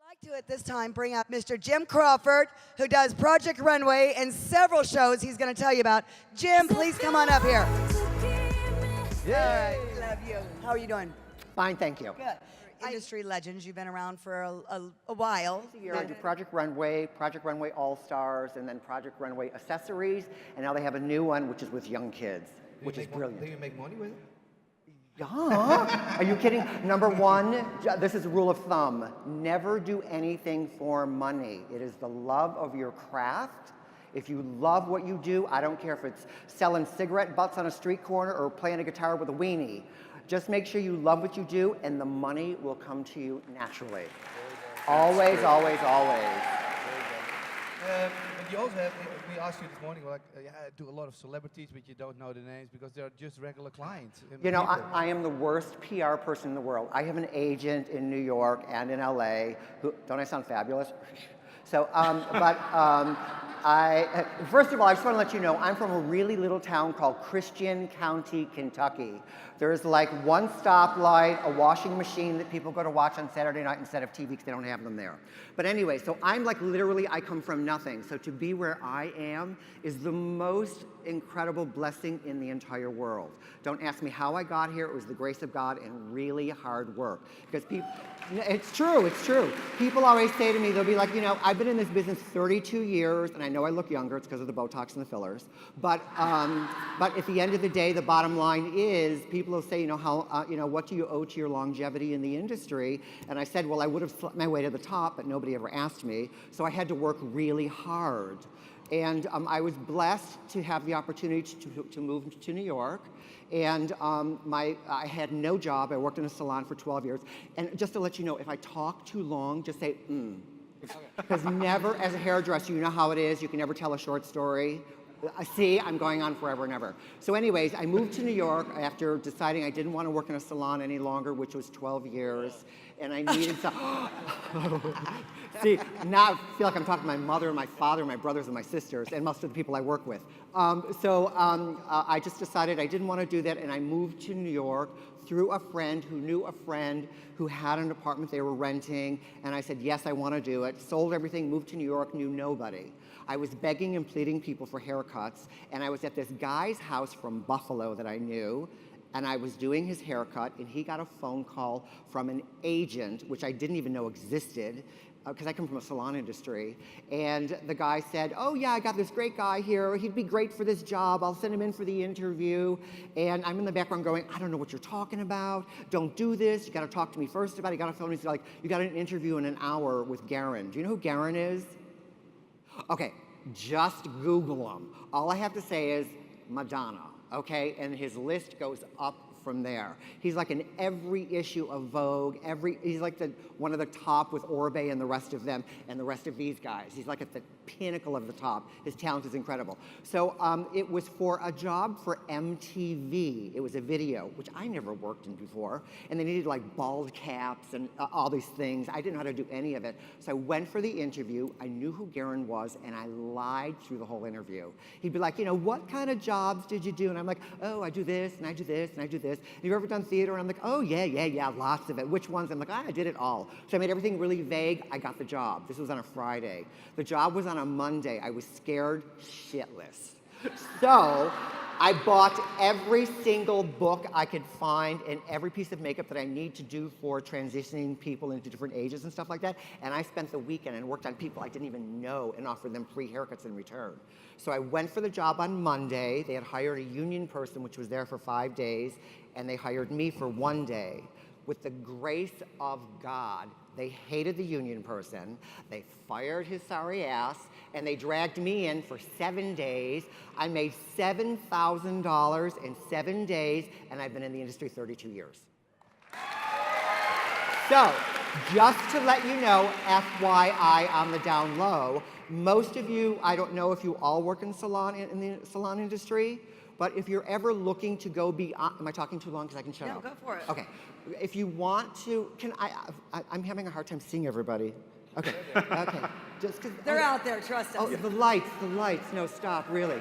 like to at this time bring up Mr. Jim Crawford, who does Project Runway and several shows he's going to tell you about. Jim, please come on up here. Yeah. All right, we love you. How are you doing? Fine, thank you. Good. Industry legends. You've been around for a while. I do Project Runway All-Stars, and then Project Runway Accessories, and now they have a new one, which is with young kids, which is brilliant. Do you make money with it? Yeah. Are you kidding? Number one, this is a rule of thumb. Never do anything for money. It is the love of your craft. If you love what you do, I don't care if it's selling cigarette butts on a street corner or playing a guitar with a weenie. Just make sure you love what you do, and the money will come to you naturally. Always, always, always. But you also have, we asked you this morning, like, yeah, I do a lot of celebrities, but you don't know the names because they're just regular clients. You know, I am the worst PR person in the world. I have an agent in New York and in LA who, don't I sound fabulous? So, first of all, I just want to let you know, I'm from a really little town called Christian County, Kentucky. There's like one stoplight, a washing machine that people go to watch on Saturday night instead of TV because they don't have them there. But anyway, so I'm like literally, I come from nothing. So to be where I am is the most incredible blessing in the entire world. Don't ask me how I got here. It was the grace of God and really hard work. Because people, it's true, it's true. People always say to me, they'll be like, you know, I've been in this business 32 years, and I know I look younger. It's because of the Botox and the fillers. But at the end of the day, the bottom line is, people will say, you know, how, you know, what do you owe to your longevity in the industry? And I said, well, I would have slept my way to the top, but nobody ever asked me. So I had to work really hard. And I was blessed to have the opportunity to move to New York. And I had no job. I worked in a salon for 12 years. And just to let you know, if I talk too long, just say, Because never, as a hairdresser, you know how it is. You can never tell a short story. See, I'm going on forever and ever. So anyways, I moved to New York after deciding I didn't want to work in a salon any longer, which was 12 years. And I needed some... See, now I feel like I'm talking to my mother, my father, my brothers, and my sisters, and most of the people I work with. I just decided I didn't want to do that, and I moved to New York through a friend who knew a friend who had an apartment they were renting, and I said, yes, I want to do it. Sold everything, moved to New York, knew nobody. I was begging and pleading people for haircuts, and I was at this guy's house from Buffalo that I knew, and I was doing his haircut, and he got a phone call from an agent, which I didn't even know existed, because I come from a salon industry, and the guy said, oh yeah, I got this great guy here, he'd be great for this job, I'll send him in for the interview, and I'm in the background going, I don't know what you're talking about, don't do this, you gotta talk to me first about it, you gotta phone me, like, you got an interview in an hour with Garen. Do you know who Garen is? Okay, just Google him. All I have to say is Madonna, okay? And his list goes up from there. He's like in every issue of Vogue, he's like one of the top with Orbe and the rest of them, and the rest of these guys. He's like at the pinnacle of the top. His talent is incredible. So it was for a job for MTV. It was a video, which I never worked in before, and they needed like bald caps and all these things. I didn't know how to do any of it. So I went for the interview. I knew who Garen was, and I lied through the whole interview. He'd be like, you know, what kind of jobs did you do? And I'm like, oh, I do this, and I do this, and I do this. Have you ever done theater? And I'm like, oh, yeah, lots of it. Which ones? I'm like, I did it all. So I made everything really vague. I got the job. This was on a Friday. The job was on a Monday. I was scared shitless. So I bought every single book I could find and every piece of makeup that I need to do for transitioning people into different ages and stuff like that. And I spent the weekend and worked on people I didn't even know and offered them free haircuts in return. So I went for the job on Monday. They had hired a union person, which was there for 5 days, and they hired me for 1 day. With the grace of God, they hated the union person, they fired his sorry ass, and they dragged me in for 7 days. I made $7,000 in 7 days, and I've been in the industry 32 years. So, just to let you know, FYI on the down low, most of you, I don't know if you all work in the salon industry, but if you're ever looking to go beyond, am I talking too long because I can shut up? No, go for it. Okay, if you want to, I'm having a hard time seeing everybody. Okay, okay. Just 'cause They're out there, trust us. Oh, the lights. No, stop, really.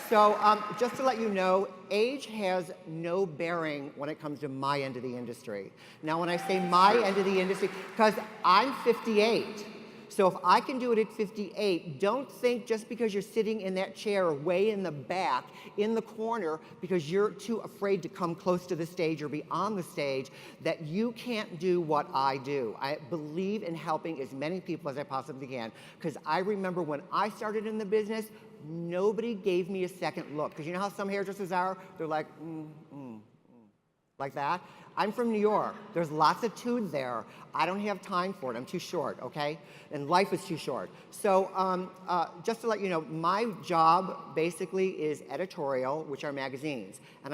So, just to let you know, age has no bearing when it comes to my end of the industry. Now, when I say my end of the industry, because I'm 58. So if I can do it at 58, don't think just because you're sitting in that chair way in the back, in the corner, because you're too afraid to come close to the stage or be on the stage, that you can't do what I do. I believe in helping as many people as I possibly can, because I remember when I started in the business, nobody gave me a second look. Because you know how some hairdressers are? They're like, like that. I'm from New York. There's lots of tude there. I don't have time for it. I'm too short, okay? And life is too short. So just to let you know, my job basically is editorial, which are magazines. And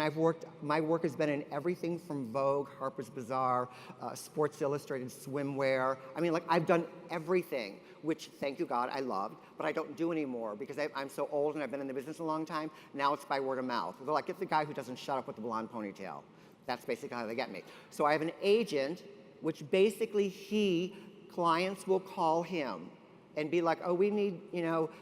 my work has been in everything from Vogue, Harper's Bazaar, Sports Illustrated, swimwear. I mean, like, I've done everything, which, thank you God, I loved, but I don't do anymore because I'm so old and I've been in the business a long time. Now it's by word of mouth. They're like, get the guy who doesn't shut up with the blonde ponytail. That's basically how they get me. So I have an agent, which basically clients will call him and be like, oh, we need,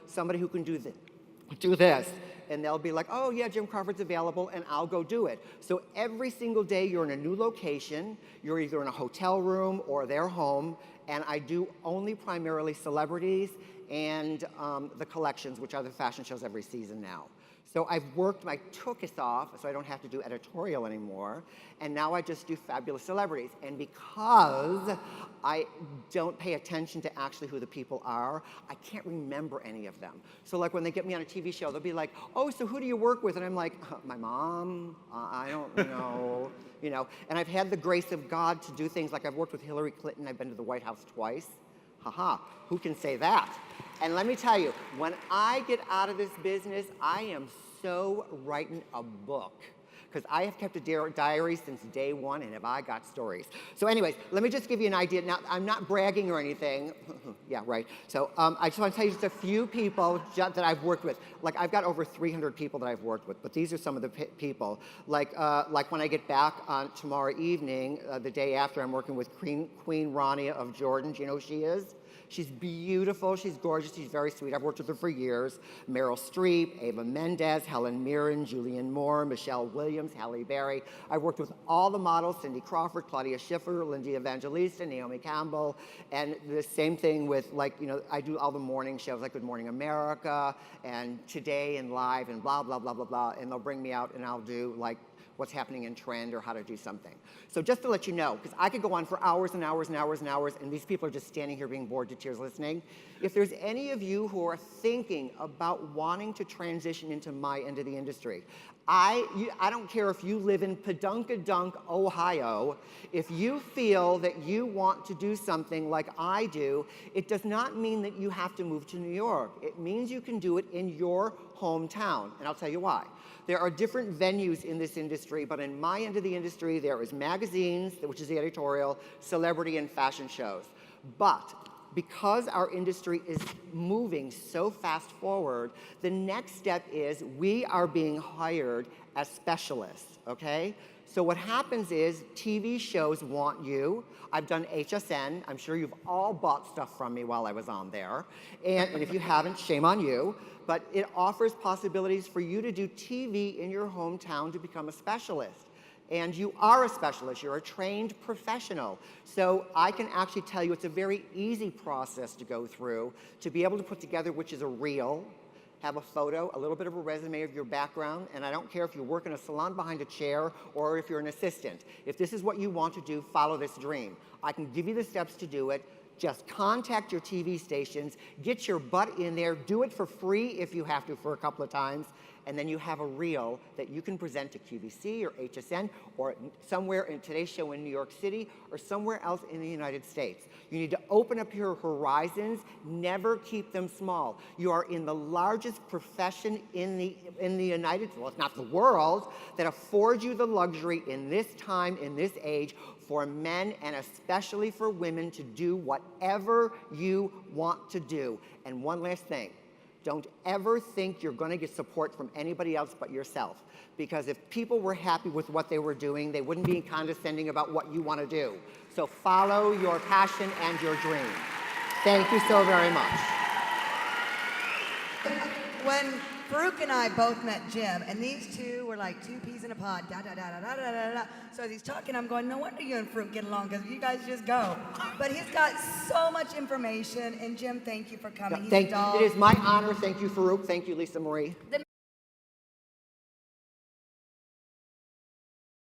somebody who can do this. And they'll be like, oh yeah, Jim Crawford's available, and I'll go do it. So every single day you're in a new location, you're either in a hotel room or their home, and I do only primarily celebrities and the collections, which are the fashion shows every season now. So I took us off, so I don't have to do editorial anymore, and now I just do fabulous celebrities. And because I don't pay attention to actually who the people are, I can't remember any of them. So like when they get me on a TV show, they'll be like, oh, so who do you work with? And I'm like, my mom, I don't know, And I've had the grace of God to do things like I've worked with Hillary Clinton, I've been to the White House twice. Haha, who can say that? And let me tell you, when I get out of this business, I am so writing a book. Because I have kept a diary since day one, and have I got stories. So anyways, let me just give you an idea. Now, I'm not bragging or anything. Yeah, right. So I just want to tell you just a few people that I've worked with. Like, I've got over 300 people that I've worked with, but these are some of the people. Like when I get back on tomorrow evening, the day after, I'm working with Queen Rania of Jordan. Do you know who she is? She's beautiful, she's gorgeous, she's very sweet. I've worked with her for years. Meryl Streep, Ava Mendes, Helen Mirren, Julianne Moore, Michelle Williams, Halle Berry. I've worked with all the models, Cindy Crawford, Claudia Schiffer, Lindy Evangelista, Naomi Campbell, and the same thing with, I do all the morning shows like Good Morning America, and Today, and Live, and blah, blah, blah, blah, blah, and they'll bring me out and I'll do what's happening in trend or how to do something. So just to let you know, because I could go on for hours and hours and hours and hours, and these people are just standing here being bored to tears listening. If there's any of you who are thinking about wanting to transition into my end of the industry, I don't care if you live in Padunkadunk, Ohio, if you feel that you want to do something like I do, it does not mean that you have to move to New York. It means you can do it in your hometown, and I'll tell you why. There are different venues in this industry, but in my end of the industry, there is magazines, which is the editorial, celebrity, and fashion shows. But because our industry is moving so fast forward, the next step is we are being hired as specialists, okay? So what happens is TV shows want you. I've done HSN. I'm sure you've all bought stuff from me while I was on there. And if you haven't, shame on you. But it offers possibilities for you to do TV in your hometown to become a specialist. And you are a specialist, you're a trained professional. So I can actually tell you it's a very easy process to go through to be able to put together, which is a reel, have a photo, a little bit of a resume of your background, and I don't care if you work in a salon behind a chair or if you're an assistant. If this is what you want to do, follow this dream. I can give you the steps to do it. Just contact your TV stations, get your butt in there, do it for free if you have to for a couple of times, and then you have a reel that you can present to QVC or HSN or somewhere in Today's Show in New York City or somewhere else in the United States. You need to open up your horizons, never keep them small. You are in the largest profession in the United States, well, it's not the world, that affords you the luxury in this time, in this age, for men and especially for women to do whatever you want to do. And one last thing. Don't ever think you're going to get support from anybody else but yourself. Because if people were happy with what they were doing, they wouldn't be condescending about what you want to do. So follow your passion and your dream. Thank you so very much. When Farouk and I both met Jim, and these two were like two peas in a pod, da da da da da da da da. So as he's talking, I'm going, no wonder you and Farouk get along, because you guys just go. But he's got so much information, and Jim, thank you for coming. He's a dog. It is my honor. Thank you, Farouk. Thank you, Lisa Marie.